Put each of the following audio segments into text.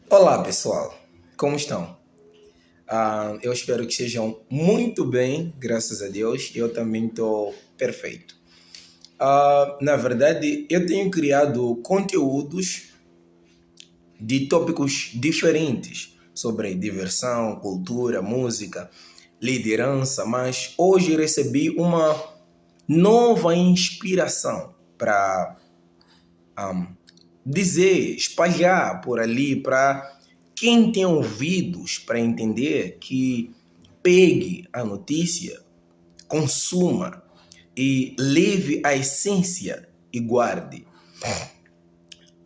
Olá pessoal, como estão? Eu espero que estejam muito bem, graças a Deus. Eu também estou perfeito. Na verdade, eu tenho criado conteúdos de tópicos diferentes sobre diversão, cultura, música, liderança, mas hoje recebi uma nova inspiração para dizer, espalhar por ali para quem tem ouvidos para entender que pegue a notícia, consuma e leve a essência e guarde.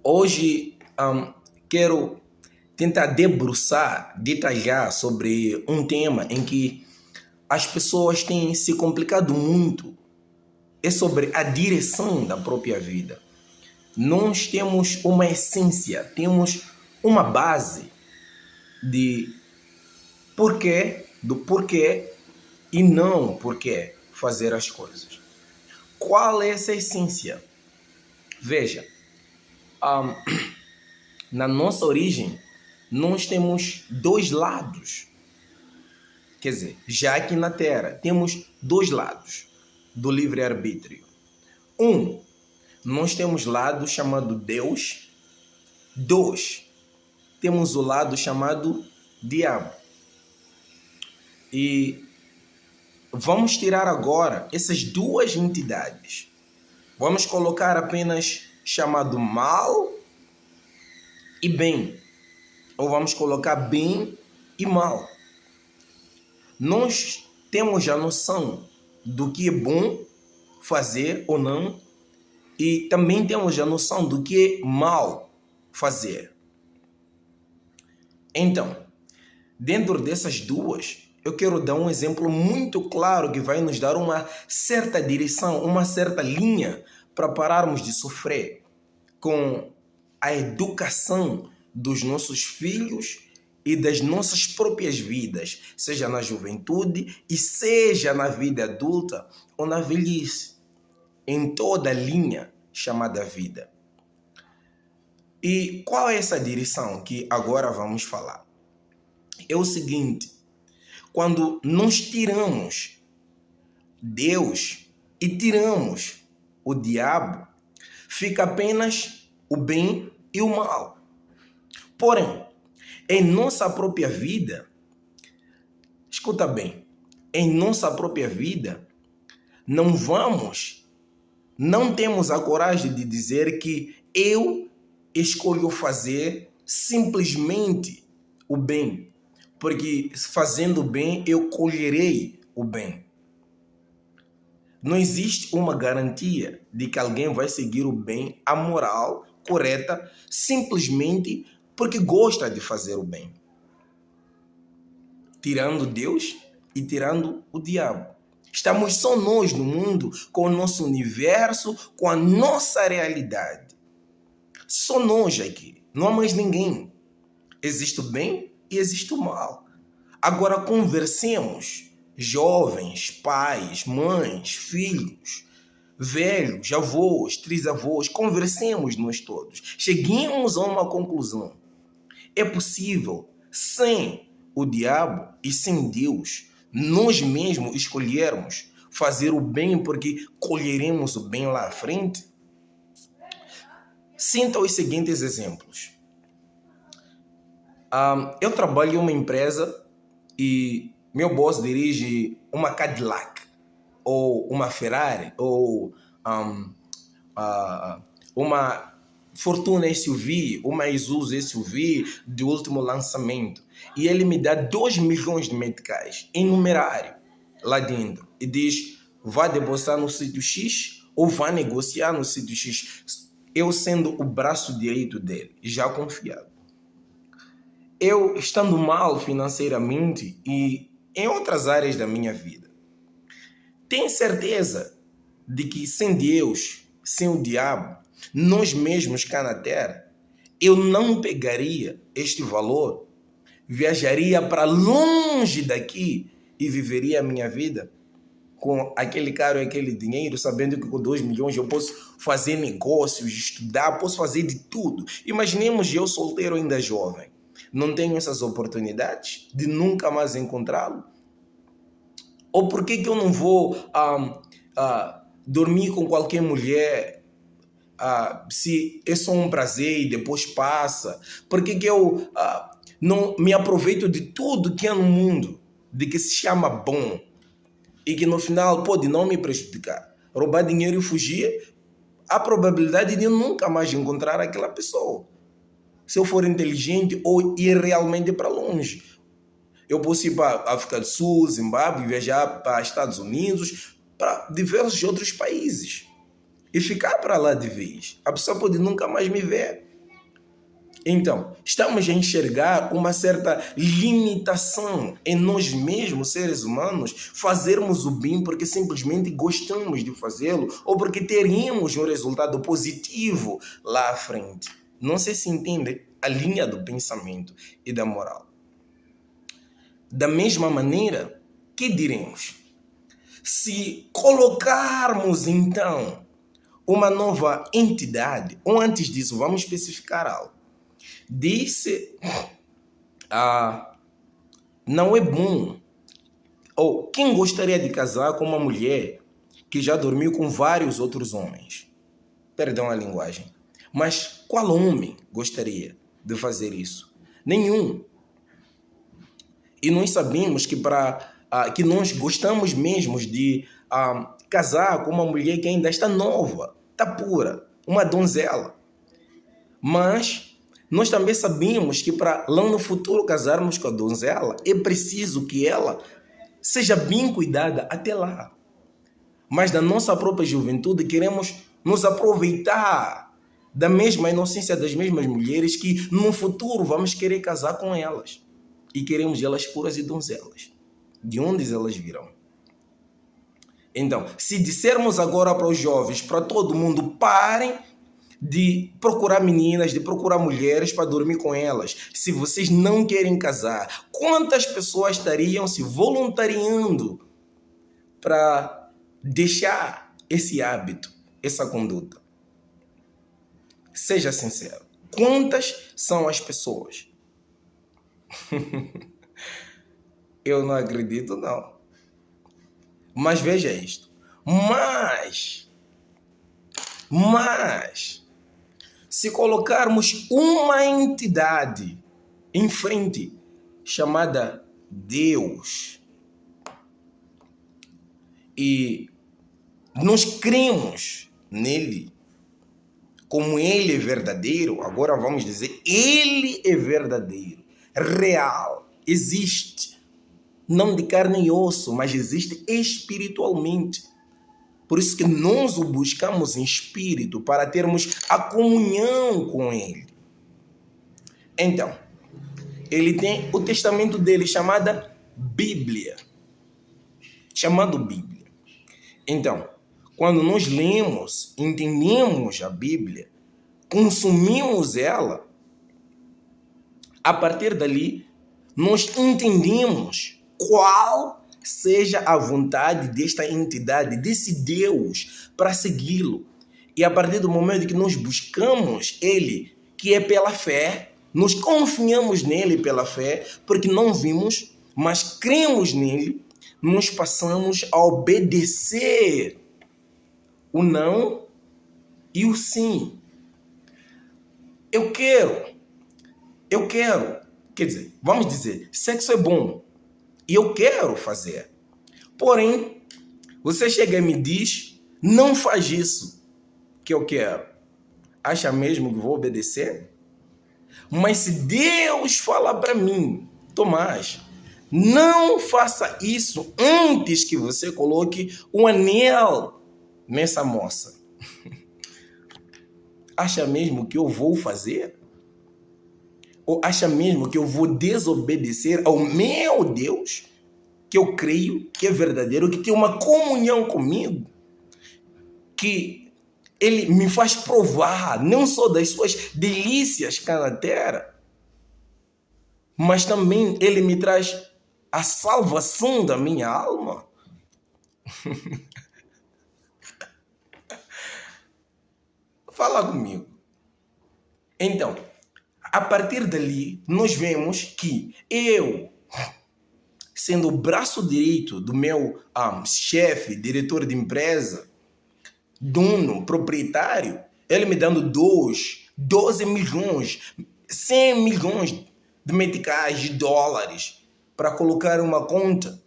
Hoje quero tentar debruçar, detalhar sobre um tema em que as pessoas têm se complicado muito. É sobre a direção da própria vida. Nós temos uma essência, temos uma base de do porquê e não porquê fazer as coisas. Qual é essa essência? Veja, um, na nossa origem, nós temos dois lados. Quer dizer, já aqui na Terra, temos dois lados do livre-arbítrio. Nós temos lado chamado Deus. Dois, temos o lado chamado diabo. E vamos tirar agora essas duas entidades. Vamos colocar apenas chamado mal e bem. Ou vamos colocar bem e mal. Nós temos a noção do que é bom fazer ou não. E também temos a noção do que é mal fazer. Então, dentro dessas duas, eu quero dar um exemplo muito claro que vai nos dar uma certa direção, uma certa linha para pararmos de sofrer com a educação dos nossos filhos e das nossas próprias vidas, seja na juventude e seja na vida adulta ou na velhice, em toda a linha chamada vida. E qual é essa direção que agora vamos falar? É o seguinte: quando nós tiramos Deus e tiramos o diabo, fica apenas o bem e o mal. Porém, em nossa própria vida, escuta bem, em nossa própria vida, não temos a coragem de dizer que eu escolho fazer simplesmente o bem, porque fazendo o bem eu colherei o bem. Não existe uma garantia de que alguém vai seguir o bem, a moral correta, simplesmente porque gosta de fazer o bem. Tirando Deus e tirando o diabo. Estamos só nós no mundo, com o nosso universo, com a nossa realidade. Só nós aqui, não há mais ninguém. Existe o bem e existe o mal. Agora conversemos, jovens, pais, mães, filhos, velhos, avós, trisavós, conversemos nós todos. Cheguemos a uma conclusão. É possível, sem o diabo e sem Deus, nós mesmos escolhermos fazer o bem porque colheremos o bem lá à frente? Sinta os seguintes exemplos. Eu trabalho em uma empresa e meu boss dirige uma Cadillac, ou uma Ferrari, ou uma Fortuna SUV, uma Isuzu SUV de último lançamento. E ele me dá 2 milhões de meticais em numerário lá dentro. E diz, vá depositar no sítio X ou vá negociar no sítio X. Eu sendo o braço direito dele, já confiado. Eu estando mal financeiramente e em outras áreas da minha vida. Tenho certeza de que sem Deus, sem o diabo, nós mesmos cá na Terra, eu não pegaria este valor, viajaria para longe daqui e viveria a minha vida com aquele carro e aquele dinheiro, sabendo que com 2 milhões eu posso fazer negócios, estudar, posso fazer de tudo. Imaginemos eu solteiro ainda jovem. não tenho essas oportunidades de nunca mais encontrá-lo? Ou por que eu não vou dormir com qualquer mulher se é só um prazer e depois passa? Por que eu não me aproveito de tudo que há no mundo, de que se chama bom, e que no final pode não me prejudicar? Roubar dinheiro e fugir, há probabilidade de eu nunca mais encontrar aquela pessoa. Se eu for inteligente ou ir realmente para longe. Eu posso ir para a África do Sul, Zimbábue, viajar para Estados Unidos, para diversos outros países. E ficar para lá de vez. A pessoa pode nunca mais me ver. Então, estamos a enxergar uma certa limitação em nós mesmos, seres humanos, fazermos o bem porque simplesmente gostamos de fazê-lo ou porque teríamos um resultado positivo lá à frente. Não sei se entende a linha do pensamento e da moral. Da mesma maneira, que diremos? Se colocarmos então uma nova entidade, ou antes disso, vamos especificar algo. Disse, não é bom, ou quem gostaria de casar com uma mulher que já dormiu com vários outros homens? Perdão a linguagem. Mas qual homem gostaria de fazer isso? Nenhum. E nós sabemos que que nós gostamos mesmo de casar com uma mulher que ainda está nova, está pura, uma donzela. Mas nós também sabemos que para lá no futuro casarmos com a donzela, é preciso que ela seja bem cuidada até lá. Mas da nossa própria juventude queremos nos aproveitar da mesma inocência das mesmas mulheres que no futuro vamos querer casar com elas. E queremos elas puras e donzelas. De onde elas virão? Então, se dissermos agora para os jovens, para todo mundo, parem de procurar meninas, de procurar mulheres para dormir com elas, se vocês não querem casar, quantas pessoas estariam se voluntariando para deixar esse hábito, essa conduta? Seja sincero. Quantas são as pessoas? Eu não acredito, não. Mas veja isto. Mas, se colocarmos uma entidade em frente, chamada Deus, e nós cremos nele, como ele é verdadeiro, agora vamos dizer, ele é verdadeiro, real, existe. Não de carne e osso, mas existe espiritualmente. Por isso que nós o buscamos em espírito, para termos a comunhão com ele. Então, ele tem o testamento dele chamada Bíblia. Chamado Bíblia. Então, quando nós lemos, entendemos a Bíblia, consumimos ela, a partir dali, nós entendemos qual seja a vontade desta entidade, desse Deus, para segui-lo. E a partir do momento que nós buscamos ele, que é pela fé, nós confiamos nele pela fé, porque não vimos, mas cremos nele, nós passamos a obedecer o não e o sim. Eu quero. Quer dizer, vamos dizer, sexo é bom. E eu quero fazer. Porém, você chega e me diz, não faz isso que eu quero. Acha mesmo que vou obedecer? Mas se Deus falar para mim, Tomás, não faça isso antes que você coloque um anel nessa moça. Acha mesmo que eu vou fazer? Ou acha mesmo que eu vou desobedecer ao meu Deus, que eu creio que é verdadeiro, que tem uma comunhão comigo, que ele me faz provar não só das suas delícias cá na terra, mas também ele me traz a salvação da minha alma? Fala comigo. Então, A partir dali, nós vemos que eu, sendo o braço direito do meu chefe, diretor de empresa, dono, proprietário, ele me dando 12 milhões, 100 milhões de meticais, de dólares, para colocar uma conta.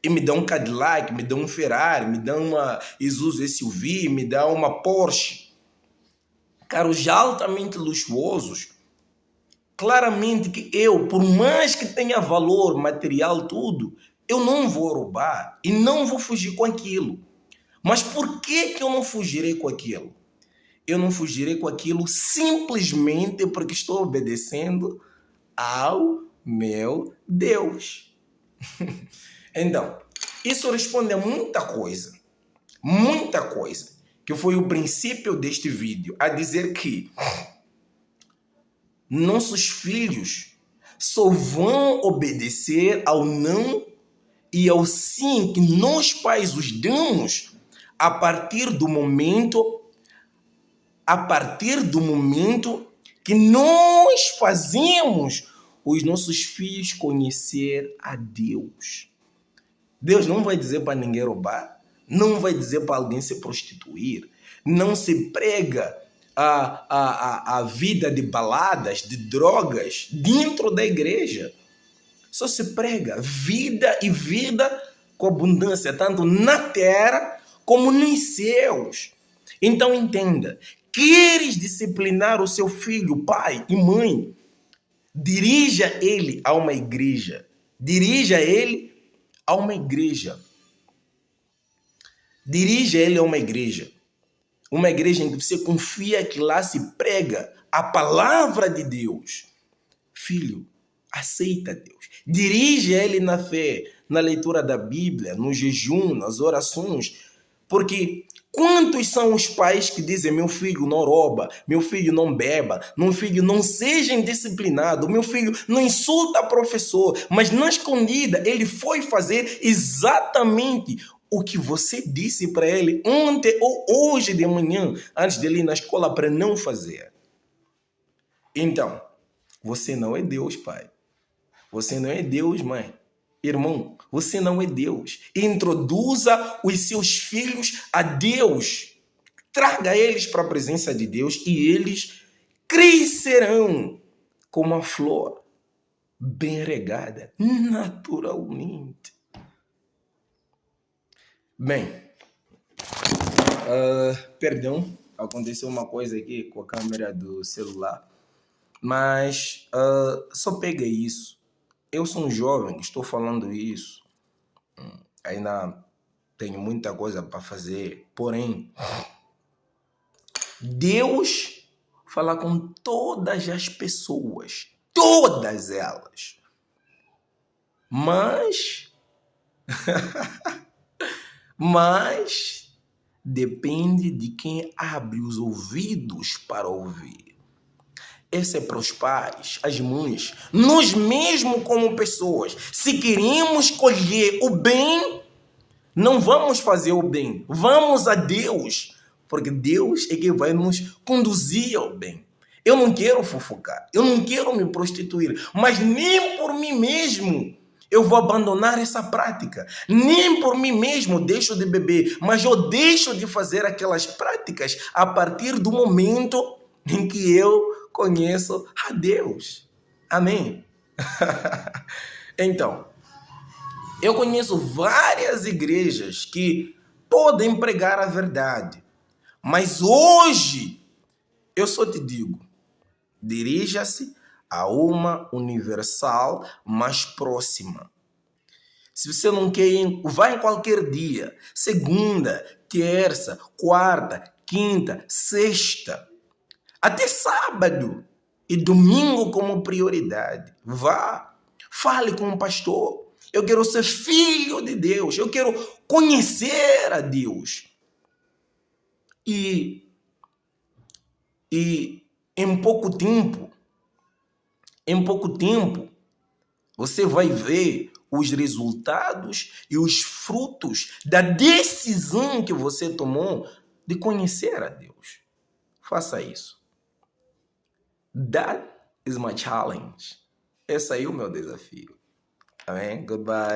E me dá um Cadillac, me dá um Ferrari, me dá uma Isuzu SUV, me dá uma Porsche. Carros altamente luxuosos. Claramente que eu, por mais que tenha valor material, tudo, eu não vou roubar e não vou fugir com aquilo. Mas por que eu não fugirei com aquilo? Eu não fugirei com aquilo simplesmente porque estou obedecendo ao meu Deus. Então, isso responde a muita coisa, que foi o princípio deste vídeo, a dizer que nossos filhos só vão obedecer ao não e ao sim que nós pais os damos a partir do momento que nós fazemos os nossos filhos conhecer a Deus. Deus não vai dizer para ninguém roubar, não vai dizer para alguém se prostituir, não se prega a vida de baladas, de drogas dentro da igreja. Só se prega vida e vida com abundância, tanto na terra como nos céus. Então entenda, queres disciplinar o seu filho, pai e mãe, dirija ele a uma igreja. Dirija ele a uma igreja. Dirija ele a uma igreja. Uma igreja em que você confia que lá se prega a palavra de Deus. Filho, aceita Deus. Dirija ele na fé, na leitura da Bíblia, no jejum, nas orações. Porque quantos são os pais que dizem: meu filho não rouba, meu filho não beba, meu filho não seja indisciplinado, meu filho não insulta professor, mas na escondida ele foi fazer exatamente o que você disse para ele ontem ou hoje de manhã, antes dele ir na escola, para não fazer. Então, você não é Deus, pai. Você não é Deus, mãe. Irmão, você não é Deus. Introduza os seus filhos a Deus. Traga eles para a presença de Deus e eles crescerão como a flor, bem regada, naturalmente. Bem, perdão, aconteceu uma coisa aqui com a câmera do celular, mas só pega isso. Eu sou um jovem, estou falando isso, ainda tenho muita coisa para fazer, porém, Deus fala com todas as pessoas, todas elas, mas depende de quem abre os ouvidos para ouvir. Esse é para os pais, as mães, nós mesmos como pessoas. Se queremos colher o bem, não vamos fazer o bem, vamos a Deus, porque Deus é que vai nos conduzir ao bem. Eu não quero fofocar, eu não quero me prostituir, mas nem por mim mesmo eu vou abandonar essa prática. Nem por mim mesmo deixo de beber, mas eu deixo de fazer aquelas práticas a partir do momento em que eu conheço a Deus. Amém? Então, eu conheço várias igrejas que podem pregar a verdade, mas hoje eu só te digo, dirija-se a uma universal mais próxima. Se você não quer ir, vá em qualquer dia, segunda, terça, quarta, quinta, sexta, até sábado e domingo como prioridade. Vá, fale com o pastor. Eu quero ser filho de Deus, eu quero conhecer a Deus. E em pouco tempo, você vai ver os resultados e os frutos da decisão que você tomou de conhecer a Deus. Faça isso. Dá is my challenge. Esse aí é o meu desafio. Amém? Goodbye.